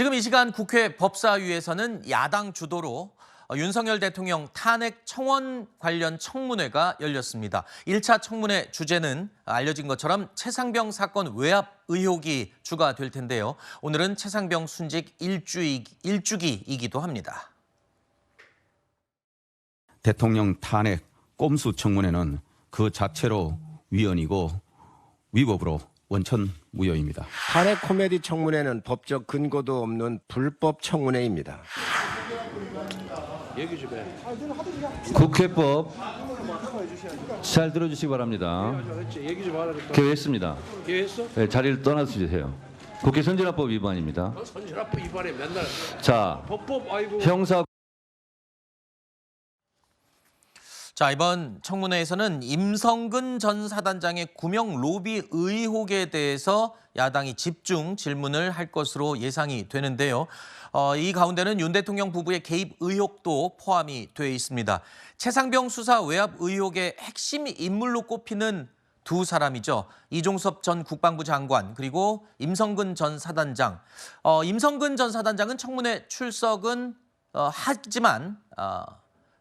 지금 이 시간 국회 법사위에서는 야당 주도로 윤석열 대통령 탄핵 청원 관련 청문회가 열렸습니다. 1차 청문회 주제는 알려진 것처럼 최상병 사건 외압 의혹이 주가 될 텐데요. 오늘은 최상병 순직 일주기이기도 합니다. 대통령 탄핵 꼼수 청문회는 그 자체로 위헌이고 위법으로 원천무효입니다. 탄핵 코미디 청문회는 법적 근거도 없는 불법 청문회입니다. 국회법 잘 들어주시기 바랍니다. 개회했습니다. 네, 자리를 떠나주세요. 국회 선진화법 위반입니다. 선진화법 위반에 맨날 자, 법법 아이고. 형사. 자, 이번 청문회에서는 임성근 전 사단장의 구명 로비 의혹에 대해서 야당이 집중 질문을 할 것으로 예상이 되는데요. 이 가운데는 윤 대통령 부부의 개입 의혹도 포함이 되어 있습니다. 최상병 수사 외압 의혹의 핵심 인물로 꼽히는 두 사람이죠. 이종섭 전 국방부 장관 그리고 임성근 전 사단장. 임성근 전 사단장은 청문회 출석은 하지만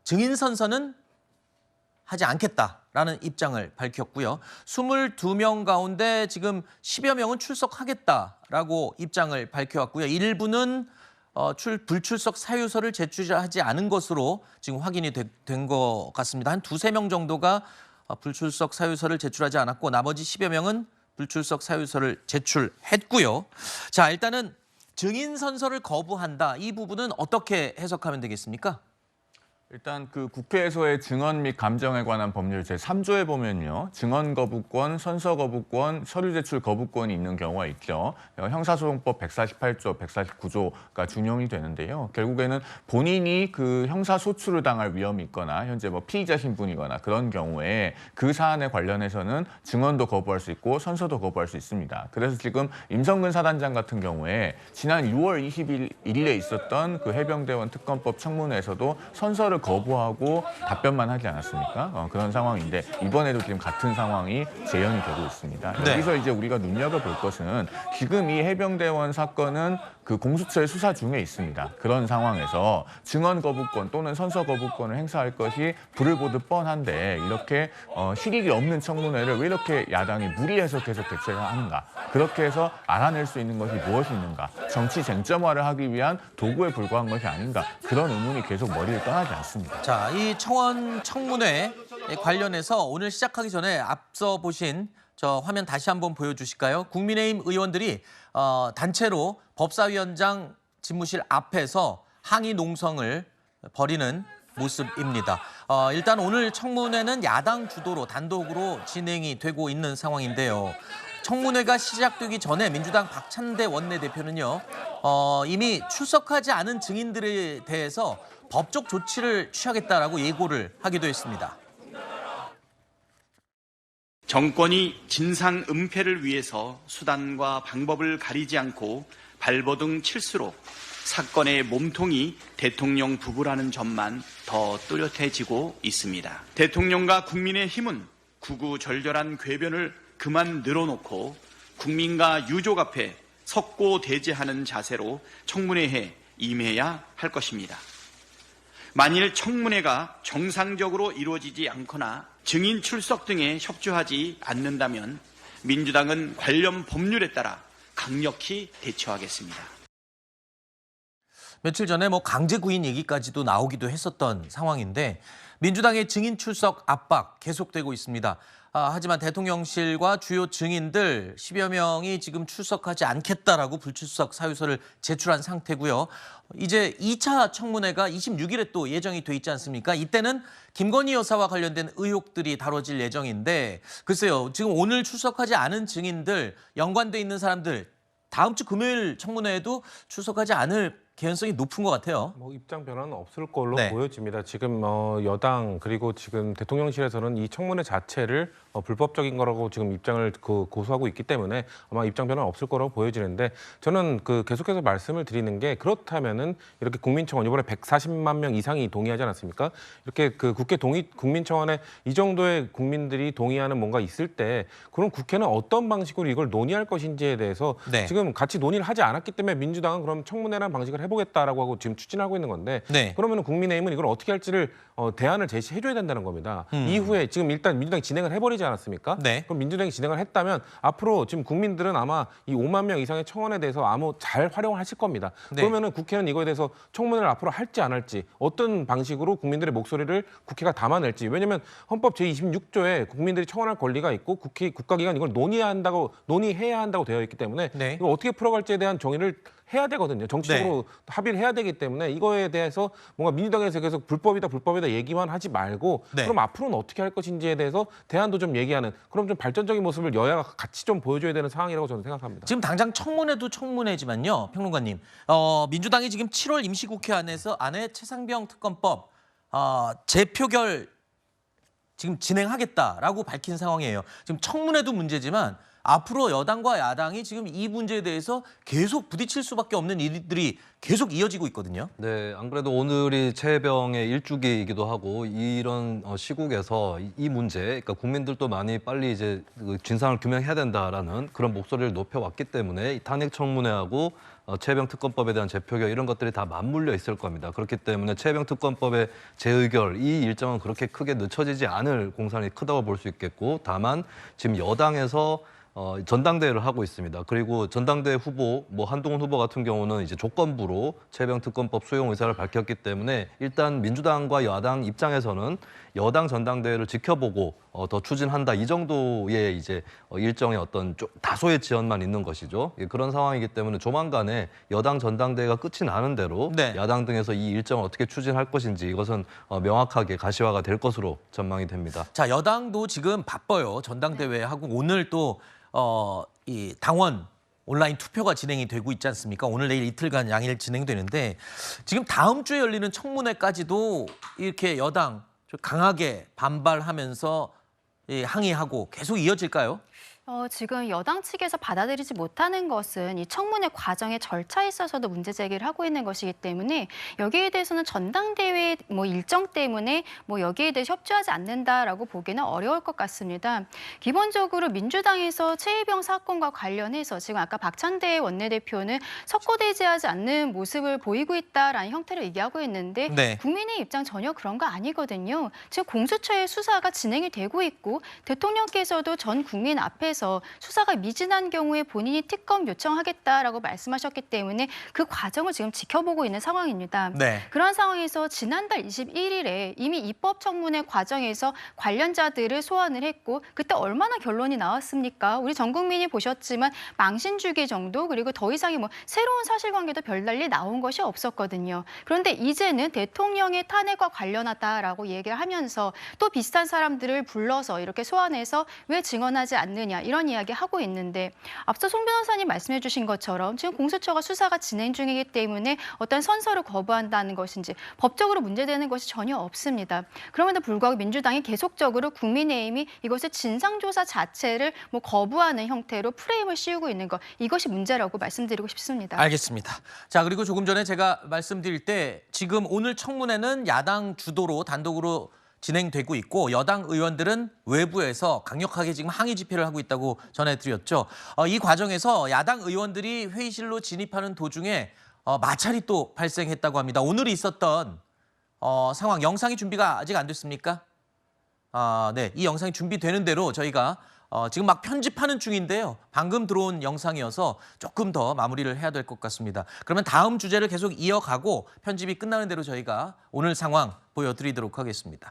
증인 선서는 하지 않겠다라는 입장을 밝혔고요. 22명 가운데 지금 10여 명은 출석하겠다라고 입장을 밝혀왔고요. 일부는 불출석 사유서를 제출하지 않은 것으로 지금 확인이 된 것 같습니다. 한 두세 명 정도가 불출석 사유서를 제출하지 않았고 나머지 10여 명은 불출석 사유서를 제출했고요. 자, 일단은 증인 선서를 거부한다. 이 부분은 어떻게 해석하면 되겠습니까? 일단 그 국회에서의 증언 및 감정에 관한 법률 제3조에 보면요. 증언 거부권, 선서 거부권, 서류 제출 거부권이 있는 경우가 있죠. 형사소송법 148조, 149조가 준용이 되는데요. 결국에는 본인이 그 형사소출을 당할 위험이 있거나 현재 피의자 신분이거나 그런 경우에 그 사안에 관련해서는 증언도 거부할 수 있고 선서도 거부할 수 있습니다. 그래서 지금 임성근 사단장 같은 경우에 지난 6월 21일에 있었던 그 해병대원 특검법 청문회에서도 선서를 거부하고 답변만 하지 않았습니까? 그런 상황인데 이번에도 지금 같은 상황이 재현이 되고 있습니다. 네. 여기서 이제 우리가 눈여겨볼 것은 지금 이 해병대원 사건은 그 공수처의 수사 중에 있습니다. 그런 상황에서 증언 거부권 또는 선서 거부권을 행사할 것이 불을 보듯 뻔한데 이렇게 실익이 없는 청문회를 왜 이렇게 야당이 무리해서 계속 개최를 하는가? 그렇게 해서 알아낼 수 있는 것이 무엇이 있는가? 정치 쟁점화를 하기 위한 도구에 불과한 것이 아닌가? 그런 의문이 계속 머리를 떠나지 않습니다. 자, 이 청문회 관련해서 오늘 시작하기 전에 앞서 보신 저 화면 다시 한번 보여주실까요? 국민의힘 의원들이 단체로 법사위원장 집무실 앞에서 항의 농성을 벌이는 모습입니다. 일단 오늘 청문회는 야당 주도로 단독으로 진행이 되고 있는 상황인데요. 청문회가 시작되기 전에 민주당 박찬대 원내대표는요. 이미 출석하지 않은 증인들에 대해서 법적 조치를 취하겠다라고 예고를 하기도 했습니다. 정권이 진상 은폐를 위해서 수단과 방법을 가리지 않고 발버둥 칠수록 사건의 몸통이 대통령 부부라는 점만 더 뚜렷해지고 있습니다. 대통령과 국민의힘은 구구절절한 궤변을 그만 늘어놓고 국민과 유족 앞에 석고대죄하는 자세로 청문회에 임해야 할 것입니다. 만일 청문회가 정상적으로 이루어지지 않거나 증인 출석 등에 협조하지 않는다면 민주당은 관련 법률에 따라 강력히 대처하겠습니다. 며칠 전에 강제 구인 얘기까지도 나오기도 했었던 상황인데 민주당의 증인 출석 압박 계속되고 있습니다. 하지만 대통령실과 주요 증인들 10여 명이 지금 출석하지 않겠다라고 불출석 사유서를 제출한 상태고요. 이제 2차 청문회가 26일에 또 예정이 돼 있지 않습니까? 이때는 김건희 여사와 관련된 의혹들이 다뤄질 예정인데 글쎄요. 지금 오늘 출석하지 않은 증인들, 연관돼 있는 사람들 다음 주 금요일 청문회에도 출석하지 않을 개연성이 높은 것 같아요. 입장 변화는 없을 걸로 네. 보여집니다. 지금 여당 그리고 지금 대통령실에서는 이 청문회 자체를 불법적인 거라고 지금 입장을 고수하고 있기 때문에 아마 입장 변화는 없을 거라고 보여지는데 저는 계속해서 말씀을 드리는 게 그렇다면은 이렇게 국민청원 이번에 140만 명 이상이 동의하지 않았습니까? 이렇게 국회 국민청원에 이 정도의 국민들이 동의하는 뭔가 있을 때 그럼 국회는 어떤 방식으로 이걸 논의할 것인지에 대해서 네. 지금 같이 논의를 하지 않았기 때문에 민주당은 그럼 청문회라는 방식을 해보겠다라고 하고 지금 추진하고 있는 건데 네. 그러면 국민의힘은 이걸 어떻게 할지를 대안을 제시해줘야 된다는 겁니다. 이후에 지금 일단 민주당이 진행을 해버리지 않았습니까? 네. 그럼 민주당이 진행을 했다면 앞으로 지금 국민들은 아마 이 5만 명 이상의 청원에 대해서 아무 잘 활용하실 겁니다. 네. 그러면은 국회는 이거에 대해서 청문회를 앞으로 할지 안 할지 어떤 방식으로 국민들의 목소리를 국회가 담아낼지 왜냐하면 헌법 제26조에 국민들이 청원할 권리가 있고 국가기관 이걸 논의해야 한다고 되어 있기 때문에 네. 이걸 어떻게 풀어갈지에 대한 정의를 해야 되거든요. 정치적으로 합의를 해야 되기 때문에 이거에 대해서 뭔가 민주당에서 계속 불법이다 얘기만 하지 말고 네. 그럼 앞으로는 어떻게 할 것인지에 대해서 대안도 좀 얘기하는 그럼 좀 발전적인 모습을 여야가 같이 좀 보여줘야 되는 상황이라고 저는 생각합니다. 지금 당장 청문회도 청문회지만요, 평론가님. 민주당이 지금 7월 임시국회 안에 최상병 특검법 재표결 지금 진행하겠다라고 밝힌 상황이에요. 지금 청문회도 문제지만 앞으로 여당과 야당이 지금 이 문제에 대해서 계속 부딪힐 수밖에 없는 일들이 계속 이어지고 있거든요. 네, 안 그래도 오늘이 최병의 일주기이기도 하고 이런 시국에서 이 문제, 그러니까 국민들도 많이 빨리 이제 진상을 규명해야 된다라는 그런 목소리를 높여왔기 때문에 이 탄핵 청문회하고 최병 특검법에 대한 재표결 이런 것들이 다 맞물려 있을 겁니다. 그렇기 때문에 최병 특검법의 재의결 이 일정은 그렇게 크게 늦춰지지 않을 공산이 크다고 볼 수 있겠고 다만 지금 여당에서 전당대회를 하고 있습니다. 그리고 전당대회 후보, 한동훈 후보 같은 경우는 이제 조건부로 최병 특검법 수용 의사를 밝혔기 때문에 일단 민주당과 야당 입장에서는 여당 전당대회를 지켜보고 더 추진한다 이 정도의 이제 일정의 어떤 다소의 지연만 있는 것이죠. 그런 상황이기 때문에 조만간에 여당 전당대회가 끝이 나는 대로 네. 야당 등에서 이 일정을 어떻게 추진할 것인지 이것은 명확하게 가시화가 될 것으로 전망이 됩니다. 자, 여당도 지금 바빠요. 전당대회하고 오늘 또 이 당원 온라인 투표가 진행이 되고 있지 않습니까? 오늘 내일 이틀간 양일 진행되는데 지금 다음 주에 열리는 청문회까지도 이렇게 여당 좀 강하게 반발하면서 항의하고 계속 이어질까요? 지금 여당 측에서 받아들이지 못하는 것은 이 청문회 과정의 절차에 있어서도 문제 제기를 하고 있는 것이기 때문에 여기에 대해서는 전당대회 일정 때문에 여기에 대해 협조하지 않는다라고 보기는 어려울 것 같습니다. 기본적으로 민주당에서 최혜병 사건과 관련해서 지금 아까 박찬대 원내대표는 석고대지하지 않는 모습을 보이고 있다라는 형태를 얘기하고 있는데 네. 국민의 입장 전혀 그런 거 아니거든요. 지금 공수처의 수사가 진행이 되고 있고 대통령께서도 전 국민 앞에서 수사가 미진한 경우에 본인이 특검 요청하겠다라고 말씀하셨기 때문에 그 과정을 지금 지켜보고 있는 상황입니다. 네. 그런 상황에서 지난달 21일에 이미 입법청문회 과정에서 관련자들을 소환을 했고 그때 얼마나 결론이 나왔습니까? 우리 전 국민이 보셨지만 망신주기 정도 그리고 더 이상의 새로운 사실관계도 별달리 나온 것이 없었거든요. 그런데 이제는 대통령의 탄핵과 관련하다라고 얘기를 하면서 또 비슷한 사람들을 불러서 이렇게 소환해서 왜 증언하지 않느냐 이런 이야기 하고 있는데 앞서 송 변호사님 말씀해 주신 것처럼 지금 공수처가 수사가 진행 중이기 때문에 어떤 선서를 거부한다는 것인지 법적으로 문제되는 것이 전혀 없습니다. 그럼에도 불구하고 민주당이 계속적으로 국민의힘이 이것의 진상조사 자체를 거부하는 형태로 프레임을 씌우고 있는 것 이것이 문제라고 말씀드리고 싶습니다. 알겠습니다. 자, 그리고 조금 전에 제가 말씀드릴 때 지금 오늘 청문회는 야당 주도로 단독으로 진행되고 있고 여당 의원들은 외부에서 강력하게 지금 항의 집회를 하고 있다고 전해드렸죠. 이 과정에서 야당 의원들이 회의실로 진입하는 도중에 마찰이 또 발생했다고 합니다. 오늘 있었던 상황 영상이 준비가 아직 안 됐습니까? 네, 이 영상이 준비되는 대로 저희가 지금 막 편집하는 중인데요. 방금 들어온 영상이어서 조금 더 마무리를 해야 될 것 같습니다. 그러면 다음 주제를 계속 이어가고 편집이 끝나는 대로 저희가 오늘 상황 보여드리도록 하겠습니다.